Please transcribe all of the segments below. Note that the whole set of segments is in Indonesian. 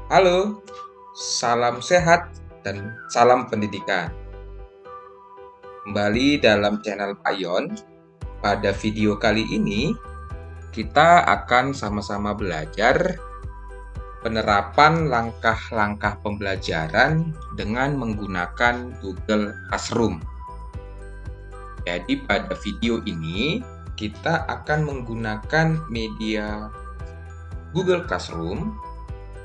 Halo, salam sehat dan salam pendidikan. Kembali dalam channel Pak Yon. Pada video kali ini, kita akan sama-sama belajar penerapan langkah-langkah pembelajaran dengan menggunakan Google Classroom. Jadi pada video ini, kita akan menggunakan media Google Classroom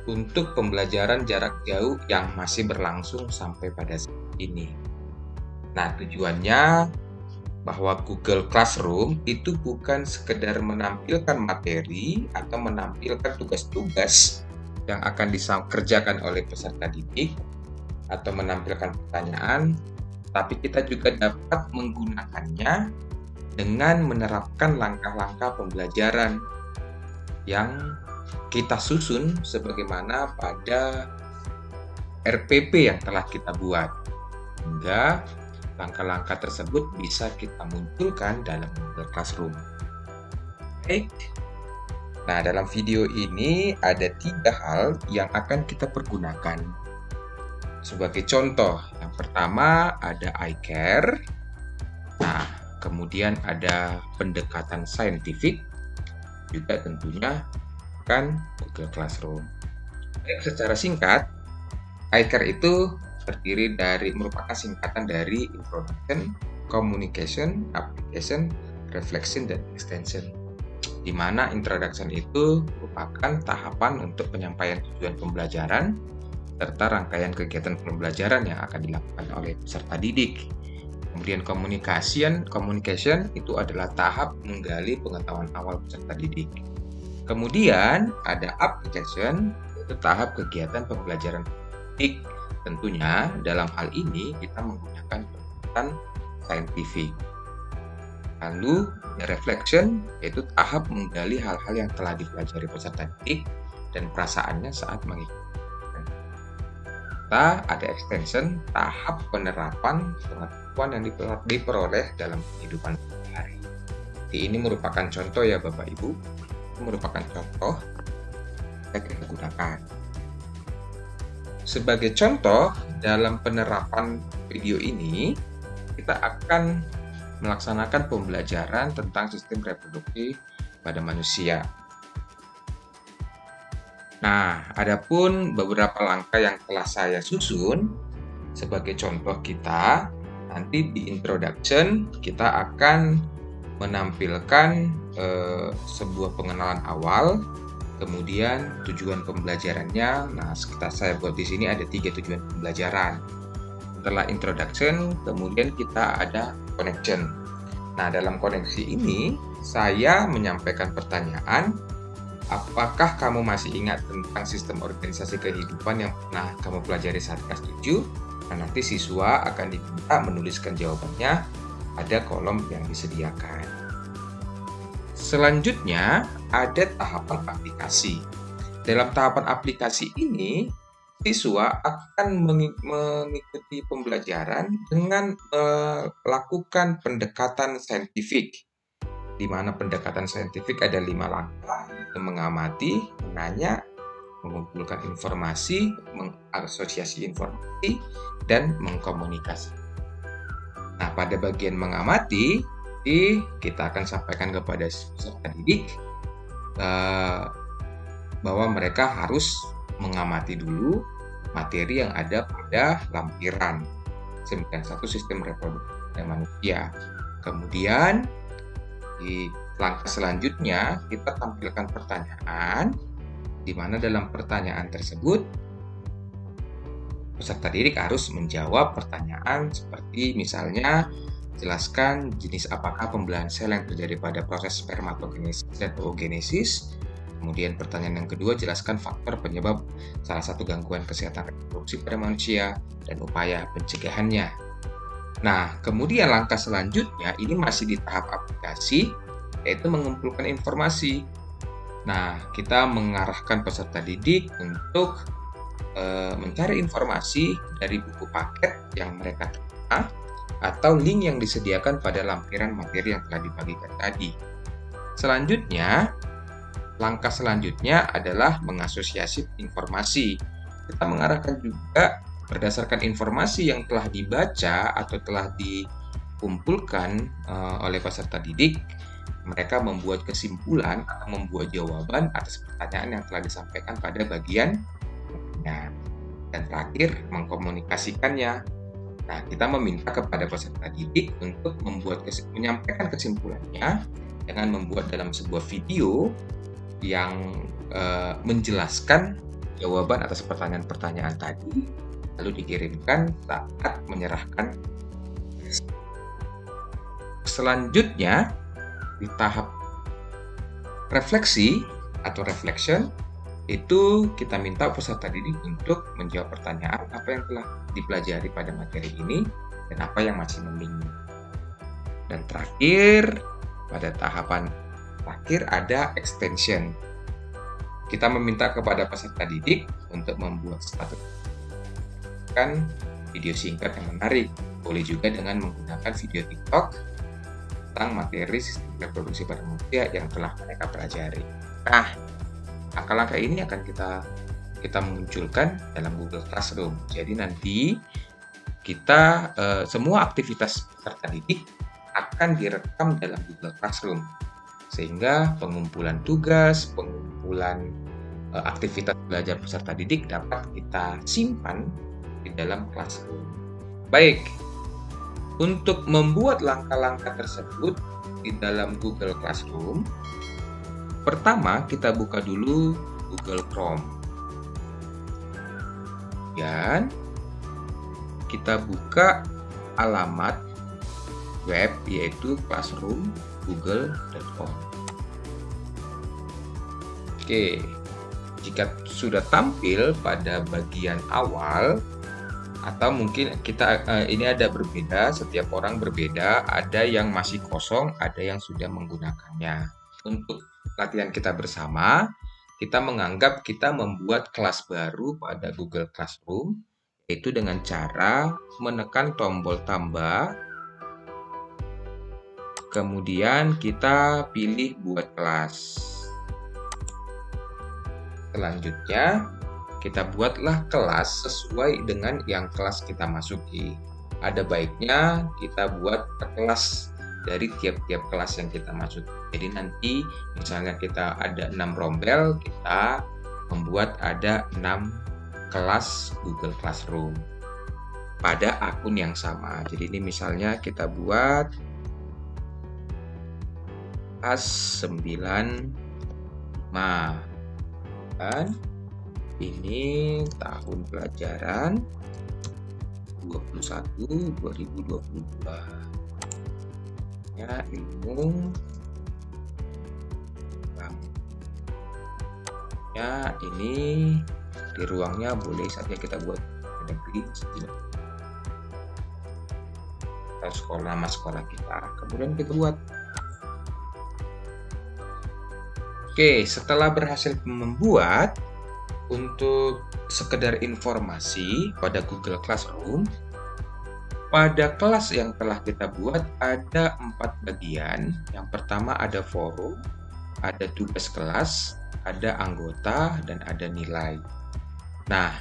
untuk pembelajaran jarak jauh yang masih berlangsung sampai pada saat ini. Nah, tujuannya bahwa Google Classroom itu bukan sekedar menampilkan materi atau menampilkan tugas-tugas yang akan dikerjakan oleh peserta didik atau menampilkan pertanyaan, tapi kita juga dapat menggunakannya dengan menerapkan langkah-langkah pembelajaran yang kita susun sebagaimana pada RPP yang telah kita buat, hingga langkah-langkah tersebut bisa kita munculkan dalam Google Classroom. Baik. Nah, dalam video ini ada 3 hal yang akan kita pergunakan. Sebagai contoh, yang pertama ada iCare. Nah, kemudian ada pendekatan saintifik, juga tentunya Google Classroom. Secara singkat, iCare itu terdiri dari merupakan singkatan dari Introduction, Communication, Application, Reflection, dan Extension. Di mana Introduction itu merupakan tahapan untuk penyampaian tujuan pembelajaran serta rangkaian kegiatan pembelajaran yang akan dilakukan oleh peserta didik. Kemudian Communication itu adalah tahap menggali pengetahuan awal peserta didik. Kemudian ada application, yaitu tahap kegiatan pembelajaran didik. Tentunya dalam hal ini kita menggunakan pendekatan saintifik. Lalu reflection, yaitu tahap menggali hal-hal yang telah dipelajari peserta didik dan perasaannya saat mengikuti. Ada extension, tahap penerapan pengetahuan yang diperoleh dalam kehidupan sehari-hari. Ini merupakan contoh ya Bapak Ibu. Merupakan contoh yang kita gunakan. Sebagai contoh, dalam penerapan video ini, kita akan melaksanakan pembelajaran tentang sistem reproduksi pada manusia. Nah, adapun beberapa langkah yang telah saya susun, sebagai contoh kita, nanti di introduction kita akan menampilkan sebuah pengenalan awal, kemudian tujuan pembelajarannya. Nah, saya buat di sini ada 3 tujuan pembelajaran. Setelah introduction, kemudian kita ada connection. Nah, dalam koneksi ini saya menyampaikan pertanyaan, apakah kamu masih ingat tentang sistem organisasi kehidupan yang pernah kamu pelajari saat kelas 7? Nah, nanti siswa akan diminta menuliskan jawabannya pada kolom yang disediakan. Selanjutnya ada tahapan aplikasi. Dalam tahapan aplikasi ini, siswa akan mengikuti pembelajaran dengan melakukan pendekatan saintifik, di mana pendekatan saintifik ada 5 langkah, yaitu mengamati, menanya, mengumpulkan informasi, mengasosiasi informasi, dan mengkomunikasi. Nah, pada bagian mengamati, kita akan sampaikan kepada peserta didik bahwa mereka harus mengamati dulu materi yang ada pada lampiran 91 sistem reproduksi manusia. Kemudian di langkah selanjutnya kita tampilkan pertanyaan, di mana dalam pertanyaan tersebut peserta didik harus menjawab pertanyaan seperti misalnya, jelaskan jenis apakah pembelahan sel yang terjadi pada proses spermatogenesis dan oogenesis. Kemudian pertanyaan yang kedua, jelaskan faktor penyebab salah satu gangguan kesehatan reproduksi pada manusia dan upaya pencegahannya. Nah, kemudian langkah selanjutnya ini masih di tahap aplikasi, yaitu mengumpulkan informasi. Nah, kita mengarahkan peserta didik untuk mencari informasi dari buku paket yang mereka terima atau link yang disediakan pada lampiran materi yang telah dibagikan tadi. Selanjutnya, langkah selanjutnya adalah mengasosiasi informasi. Kita mengarahkan juga berdasarkan informasi yang telah dibaca atau telah dikumpulkan oleh peserta didik, mereka membuat kesimpulan atau membuat jawaban atas pertanyaan yang telah disampaikan pada bagian berikutnya. Dan terakhir, mengkomunikasikannya. Nah, kita meminta kepada peserta didik untuk menyampaikan kesimpulannya dengan membuat dalam sebuah video yang menjelaskan jawaban atas pertanyaan-pertanyaan tadi, lalu dikirimkan saat menyerahkan. Selanjutnya, di tahap refleksi atau reflection, itu kita minta peserta didik untuk menjawab pertanyaan apa yang telah dipelajari pada materi ini dan apa yang masih membingungkan. Dan terakhir, pada tahapan terakhir ada extension. Kita meminta kepada peserta didik untuk membuat video singkat yang menarik. Boleh juga dengan menggunakan video TikTok tentang materi sistem reproduksi pada manusia yang telah mereka pelajari. Nah, langkah-langkah ini akan kita munculkan dalam Google Classroom. Jadi nanti kita semua aktivitas peserta didik akan direkam dalam Google Classroom, sehingga pengumpulan tugas, pengumpulan aktivitas belajar peserta didik dapat kita simpan di dalam Classroom. Baik, untuk membuat langkah-langkah tersebut di dalam Google Classroom, pertama kita buka dulu Google Chrome. Dan kita buka alamat web yaitu classroom.google.com. Oke, jika sudah tampil pada bagian awal, atau mungkin kita ini ada berbeda, setiap orang berbeda, ada yang masih kosong, ada yang sudah menggunakannya. Untuk latihan kita bersama, kita menganggap kita membuat kelas baru pada Google Classroom, yaitu dengan cara menekan tombol tambah, kemudian kita pilih buat kelas. Selanjutnya, kita buatlah kelas sesuai dengan yang kelas kita masuki. Ada baiknya kita buat kelas dari tiap-tiap kelas yang kita masuki. Jadi nanti misalnya kita ada 6 rombel, kita membuat ada 6 kelas Google Classroom pada akun yang sama. Jadi ini misalnya kita buat kelas 95 dan ini tahun pelajaran 2021-2022 ya, ilmu ya. Ini di ruangnya boleh saja kita buat negeri atau sekolah, nama sekolah kita, kemudian kita buat. Oke, setelah berhasil membuat, untuk sekedar informasi pada Google Classroom, pada kelas yang telah kita buat ada 4 bagian. Yang pertama ada forum, ada tugas kelas, ada anggota, dan ada nilai. Nah,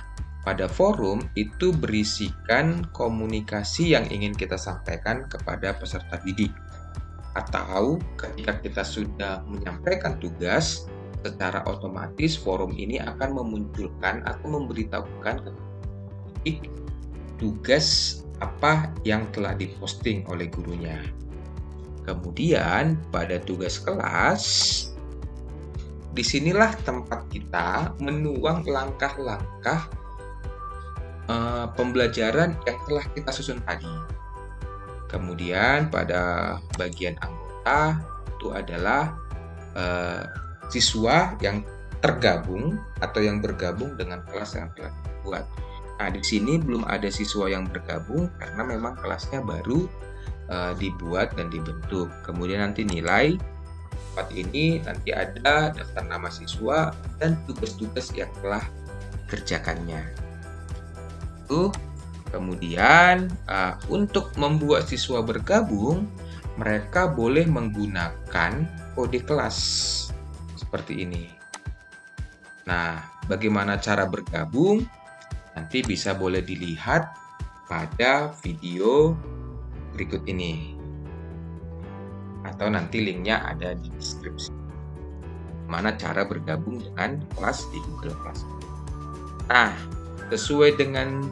pada forum itu berisikan komunikasi yang ingin kita sampaikan kepada peserta didik. Atau ketika kita sudah menyampaikan tugas, secara otomatis forum ini akan memunculkan atau memberitahukan kepada didik tugas apa yang telah diposting oleh gurunya. Kemudian pada tugas kelas, disinilah tempat kita menuang langkah-langkah pembelajaran yang telah kita susun tadi. Kemudian pada bagian anggota itu adalah siswa yang tergabung atau yang bergabung dengan kelas yang telah dibuat. Nah, di sini belum ada siswa yang bergabung karena memang kelasnya baru dibuat dan dibentuk. Kemudian nanti nilai tempat ini nanti ada daftar nama siswa dan tugas-tugas yang telah dikerjakannya. Kemudian untuk membuat siswa bergabung, mereka boleh menggunakan kode kelas seperti ini. Nah, bagaimana cara bergabung? Nanti bisa boleh dilihat pada video berikut ini. Atau nanti linknya ada di deskripsi. Mana cara bergabung dengan kelas di Google Classroom. Nah, sesuai dengan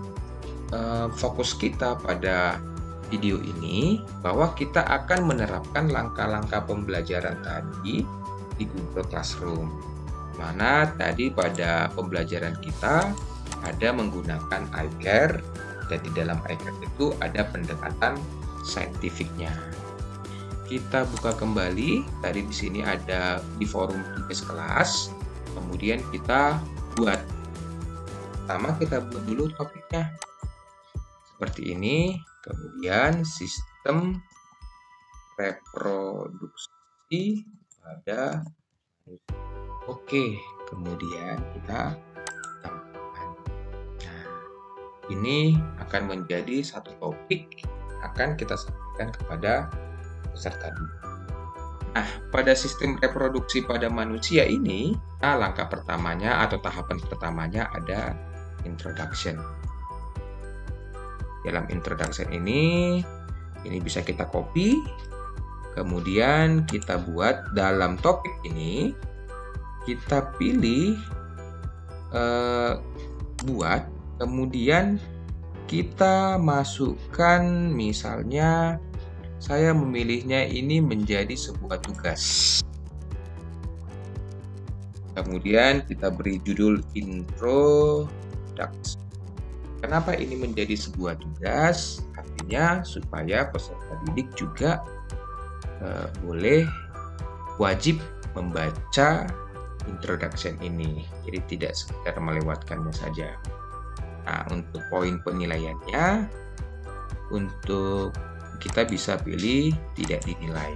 fokus kita pada video ini, bahwa kita akan menerapkan langkah-langkah pembelajaran tadi di Google Classroom. Mana tadi pada pembelajaran kita ada menggunakan iCare, dan di dalam iCare itu ada pendekatan saintifiknya. Kita buka kembali, tadi di sini ada di forum tugas kelas, kemudian kita buat. Pertama kita buat dulu topiknya. Seperti ini, kemudian sistem reproduksi pada oke, kemudian kita tambahkan. Nah, ini akan menjadi satu topik akan kita sampaikan kepada peserta didik. Nah, pada sistem reproduksi pada manusia ini, langkah pertamanya atau tahapan pertamanya ada introduction. Dalam introduction ini bisa kita copy, kemudian kita buat dalam topik ini, kita pilih buat, kemudian kita masukkan, misalnya saya memilihnya ini menjadi sebuah tugas. Kemudian kita beri judul introduction. Kenapa ini menjadi sebuah tugas? Artinya supaya peserta didik juga boleh wajib membaca introduction ini. Jadi tidak sekedar melewatkannya saja. Nah, untuk poin penilaiannya, untuk kita bisa pilih tidak dinilai.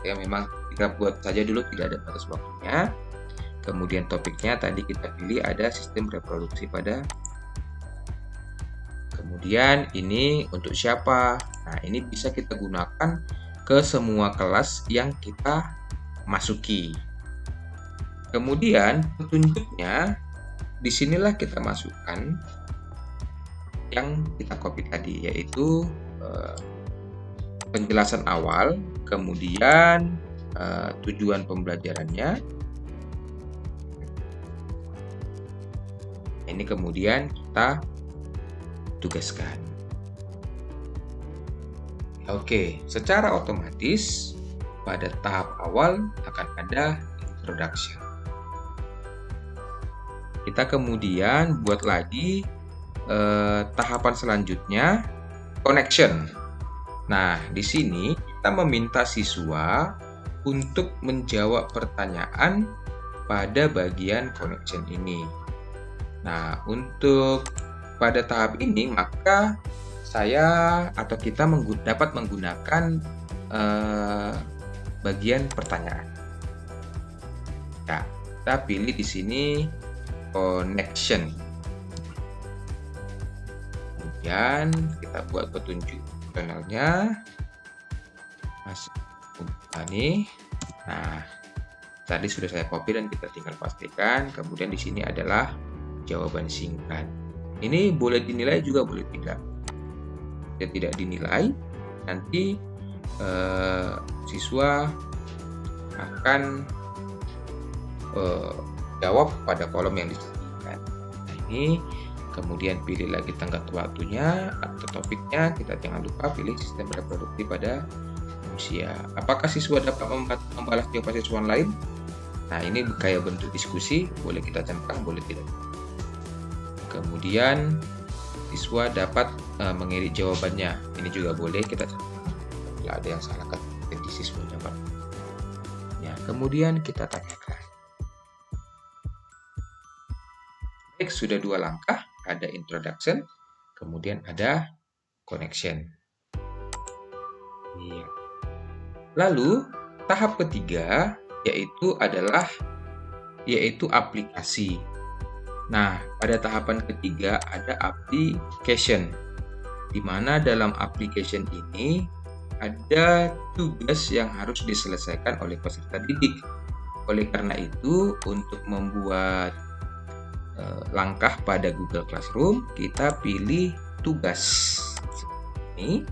Ya, memang kita buat saja dulu, tidak ada batas waktunya. Kemudian topiknya tadi kita pilih ada sistem reproduksi pada. Kemudian ini untuk siapa? Nah, ini bisa kita gunakan ke semua kelas yang kita masuki. Kemudian petunjuknya disinilah kita masukkan yang kita copy tadi, yaitu penjelasan awal, kemudian tujuan pembelajarannya. Ini kemudian kita tugaskan. Oke, secara otomatis pada tahap awal akan ada introduction. Kita kemudian buat lagi tahapan selanjutnya, connection. Nah, di sini kita meminta siswa untuk menjawab pertanyaan pada bagian connection ini. Nah, untuk pada tahap ini maka saya atau kita dapat menggunakan bagian pertanyaan. Nah, kita pilih di sini connection. Kemudian kita buat petunjuk channelnya. Ini. Nah, tadi sudah saya copy dan kita tinggal pastikan. Kemudian di sini adalah jawaban singkat. Ini boleh dinilai juga boleh tidak. Jika tidak dinilai, nanti siswa akan jawab pada kolom yang disediakan. Nah, ini kemudian pilih lagi tenggat waktunya atau topiknya. Kita jangan lupa pilih sistem reproduksi pada manusia. Apakah siswa dapat membalas jawaban siswa lain? Nah, ini kayak bentuk diskusi, boleh kita centang, boleh tidak. Kemudian siswa dapat mengirim jawabannya. Ini juga boleh kita centang. Bila ada yang salah ketik siswa jawab. Ya, kemudian kita tanyakan. Baik, sudah dua langkah, ada introduction, kemudian ada connection. Ya. Lalu tahap ketiga yaitu aplikasi. Nah, pada tahapan ketiga ada application, di mana dalam application ini ada tugas yang harus diselesaikan oleh peserta didik. Oleh karena itu, untuk membuat langkah pada Google Classroom, kita pilih tugas ini,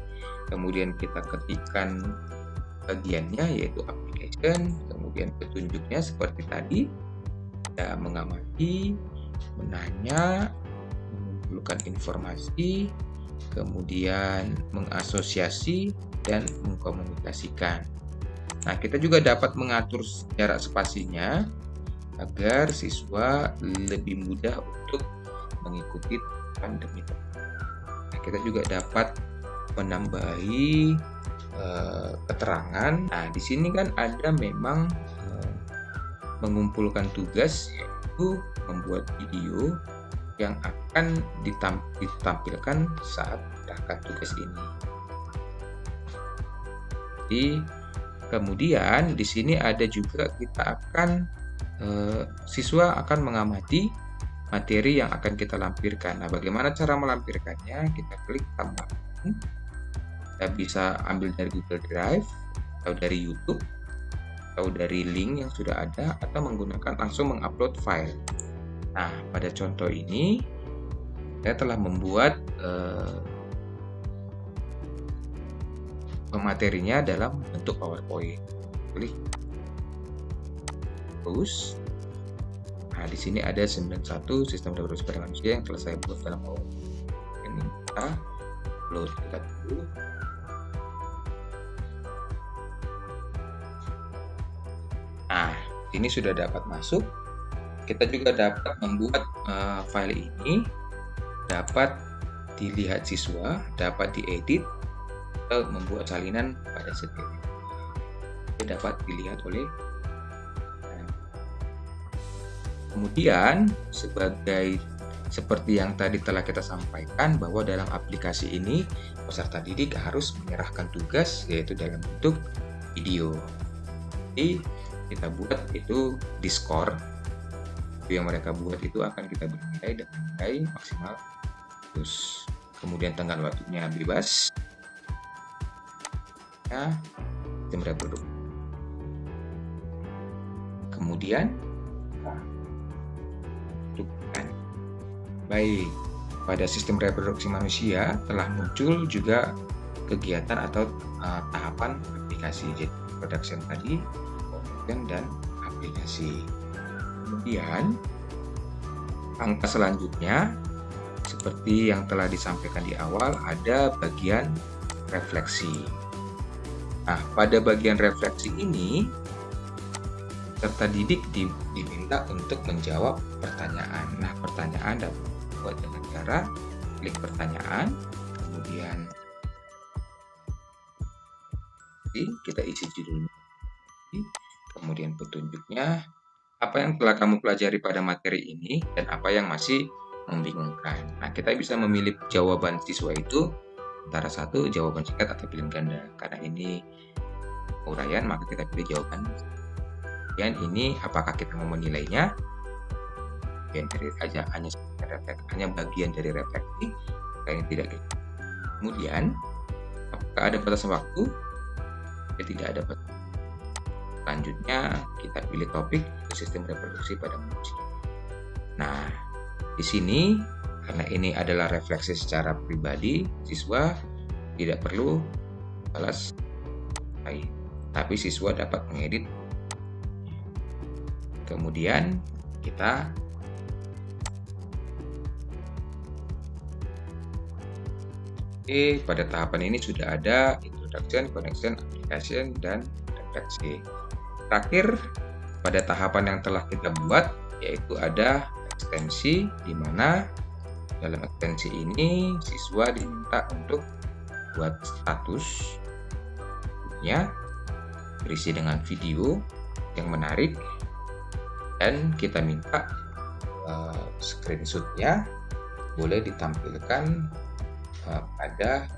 kemudian kita ketikkan bagiannya yaitu application, kemudian petunjuknya seperti tadi, ya, mengamati, menanya, mengumpulkan informasi, kemudian mengasosiasi dan mengkomunikasikan. Nah, kita juga dapat mengatur jarak spasinya agar siswa lebih mudah untuk mengikuti pandemi. Nah, kita juga dapat menambahi keterangan. Nah, di sini kan ada memang mengumpulkan tugas, yaitu membuat video yang akan ditampilkan saat mengerjakan tugas ini. Jadi, kemudian di sini ada juga kita akan siswa akan mengamati materi yang akan kita lampirkan. Nah, bagaimana cara melampirkannya? Kita klik tambahkan. Kita bisa ambil dari Google Drive, atau dari YouTube, atau dari link yang sudah ada, atau menggunakan langsung mengupload file. Nah, pada contoh ini, saya telah membuat materinya dalam bentuk PowerPoint. Klik terus. Nah, di sini ada 91 sistem reproduksi pada manusia yang telah saya buat dalam PowerPoint. Ini kita upload kita dulu. Nah, ini sudah dapat masuk. Kita juga dapat membuat file ini dapat dilihat siswa, dapat diedit, atau membuat salinan pada sendiri. Ini dapat dilihat oleh. Kemudian, seperti yang tadi telah kita sampaikan, bahwa dalam aplikasi ini peserta didik harus menyerahkan tugas, yaitu dalam bentuk video. Jadi kita buat itu di skor. Yang mereka buat itu akan kita beri nilai dengan nilai maksimal. Terus kemudian tenggat waktunya bebas. Ya, sistem reproduksi. Kemudian baik, pada sistem reproduksi manusia telah muncul juga kegiatan atau tahapan aplikasi. Jadi production tadi, content dan aplikasi. Kemudian langkah selanjutnya seperti yang telah disampaikan di awal, ada bagian refleksi. Nah, pada bagian refleksi ini peserta didik diminta untuk menjawab pertanyaan. Nah, pertanyaan dapat dibuat dengan cara klik pertanyaan, kemudian kita isi judulnya, kemudian petunjuknya, apa yang telah kamu pelajari pada materi ini dan apa yang masih membingungkan. Nah, kita bisa memilih jawaban siswa itu antara satu jawaban singkat atau pilihan ganda. Karena ini uraian, maka kita pilih jawaban. Dan ini apakah kita mau menilainya? Bagian dari hanya bagian dari refleksi, ini tidak. Kemudian, apakah ada batasan waktu? Tidak ada batasan. Selanjutnya, kita pilih topik sistem reproduksi pada manusia. Nah, di sini karena ini adalah refleksi secara pribadi, siswa tidak perlu balas, tapi siswa dapat mengedit. Kemudian kita pada tahapan ini sudah ada introduction, connection, application, dan refleksi. Terakhir, pada tahapan yang telah kita buat, yaitu ada ekstensi, di mana dalam ekstensi ini siswa diminta untuk buat statusnya berisi dengan video yang menarik, dan kita minta screenshotnya boleh ditampilkan pada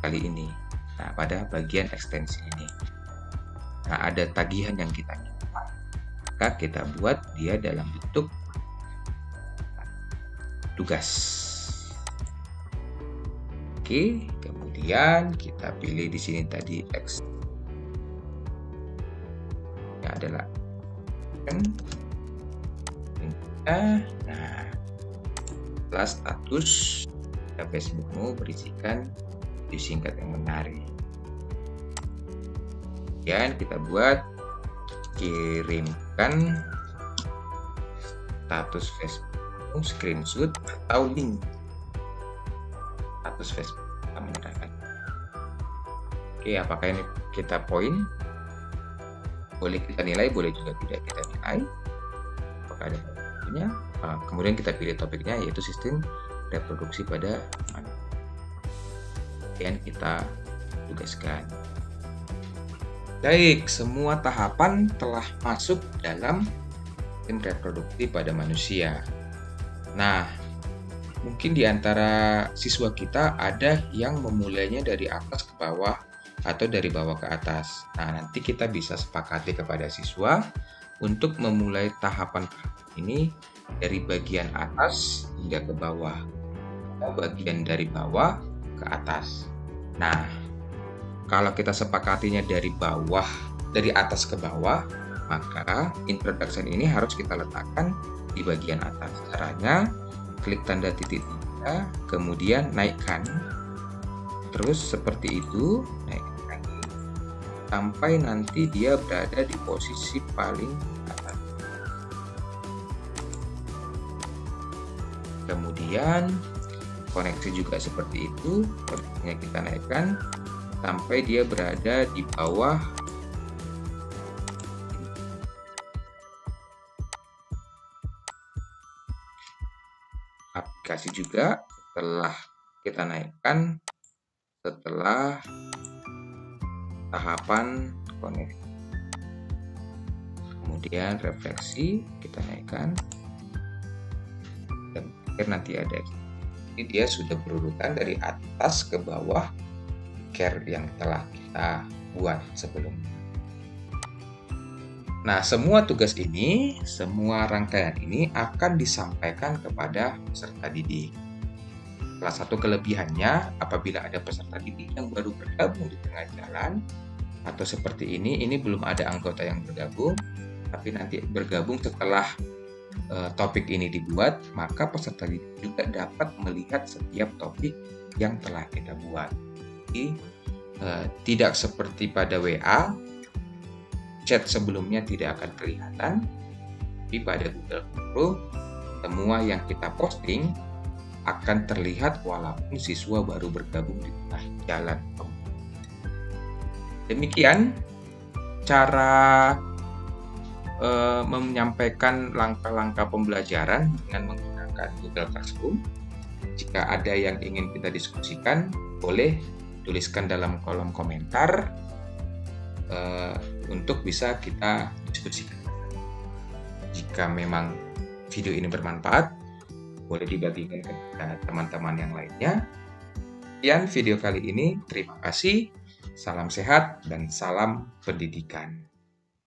kali ini. Nah, pada bagian ekstensi ini, nah, ada tagihan yang kita minta, maka kita buat dia dalam bentuk tugas. Oke, kemudian kita pilih di sini tadi adalah nah, setelah status Facebookmu berisikan singkat yang menarik. Kemudian kita buat kirimkan status Facebookmu, screenshot atau link status Facebook kita menyerahkan. Oke, apakah ini kita poin? Boleh kita nilai, boleh juga tidak kita nilai. Apakah ada topiknya? Kemudian kita pilih topiknya, yaitu sistem reproduksi pada manusia. Kemudian kita tugaskan. Baik, semua tahapan telah masuk dalam sistem reproduksi pada manusia. Nah, mungkin di antara siswa kita ada yang memulainya dari atas ke bawah atau dari bawah ke atas. Nah, nanti kita bisa sepakati kepada siswa untuk memulai tahapan ini dari bagian atas hingga ke bawah, atau bagian dari bawah ke atas. Nah, kalau kita sepakatinya dari atas ke bawah, maka introduction ini harus kita letakkan di bagian atas. Caranya, klik tanda titik 3, kemudian naikkan. Terus seperti itu, naikkan sampai nanti dia berada di posisi paling atas. Kemudian koneksi juga seperti itu, koneksinya kita naikkan sampai dia berada di bawah aplikasi juga. Setelah kita naikkan, setelah tahapan koneksi, kemudian refleksi kita naikkan, dan akhir nanti ada. Ini dia sudah berurutan dari atas ke bawah care yang telah kita buat sebelumnya. Nah, semua tugas ini, semua rangkaian ini akan disampaikan kepada peserta didik. Salah satu kelebihannya, apabila ada peserta didik yang baru bergabung di tengah jalan, atau seperti ini belum ada anggota yang bergabung, tapi nanti bergabung setelah topik ini dibuat, maka peserta didik juga dapat melihat setiap topik yang telah kita buat. Jadi, tidak seperti pada WA, chat sebelumnya tidak akan kelihatan, tapi pada Google Classroom, semua yang kita posting akan terlihat walaupun siswa baru bergabung di tengah jalan. Demikian cara menyampaikan langkah-langkah pembelajaran dengan menggunakan Google Classroom. Jika ada yang ingin kita diskusikan, boleh tuliskan dalam kolom komentar untuk bisa kita diskusikan. Jika memang video ini bermanfaat, boleh dibagikan ke teman-teman yang lainnya. Sekian video kali ini, terima kasih, salam sehat dan salam pendidikan.